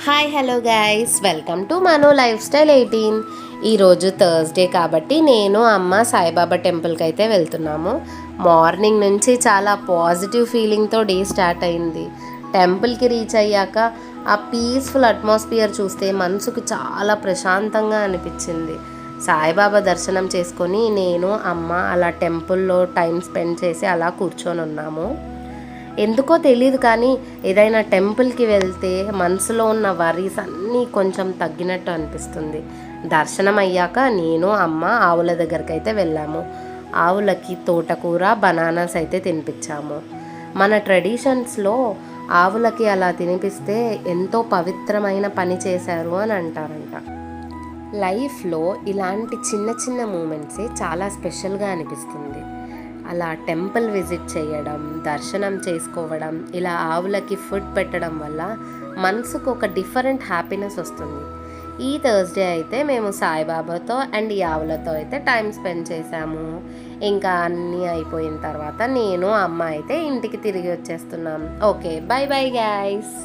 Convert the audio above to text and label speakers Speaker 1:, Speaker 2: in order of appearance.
Speaker 1: Hi hello guys, welcome to Manu life style 18. ఈరోజు Thursday కాబట్టి నేను అమ్మ సాయిబాబా టెంపుల్కి అయితే వెళ్తున్నాము. మార్నింగ్ నుంచి చాలా పాజిటివ్ ఫీలింగ్తో డే స్టార్ట్ అయింది. టెంపుల్కి రీచ్ అయ్యాక ఆ పీస్ఫుల్ అట్మాస్ఫియర్ చూస్తే మనసుకు చాలా ప్రశాంతంగా అనిపించింది. సాయిబాబా దర్శనం చేసుకొని నేను అమ్మ అలా టెంపుల్లో టైం స్పెండ్ చేసి అలా కూర్చొని ఉన్నాము. ఎందుకో తెలియదు కానీ ఏదైనా టెంపుల్కి వెళ్తే మనసులో ఉన్న వరీస్ అన్నీ కొంచెం తగ్గినట్టు అనిపిస్తుంది. దర్శనం అయ్యాక నేను అమ్మ ఆవుల దగ్గరికి అయితే వెళ్ళాము. ఆవులకి తోటకూర బనానాస్ అయితే తినిపించాము. మన ట్రెడిషన్స్లో ఆవులకి అలా తినిపిస్తే ఎంతో పవిత్రమైన పని చేశారు అని అంటారంట. లైఫ్లో ఇలాంటి చిన్న చిన్న మూమెంట్సే చాలా స్పెషల్గా అనిపిస్తుంది. అలా టెంపుల్ విజిట్ చేయడం, దర్శనం చేసుకోవడం, ఇలా ఆవులకి ఫుడ్ పెట్టడం వల్ల మనసుకు ఒక డిఫరెంట్ హ్యాపీనెస్ వస్తుంది. ఈ థర్స్డే అయితే మేము సాయిబాబాతో అండ్ ఈ ఆవులతో అయితే టైం స్పెండ్ చేసాము. ఇంకా అన్నీ అయిపోయిన తర్వాత నేను అమ్మ అయితే ఇంటికి తిరిగి వచ్చేస్తున్నాం. Okay, bye bye guys.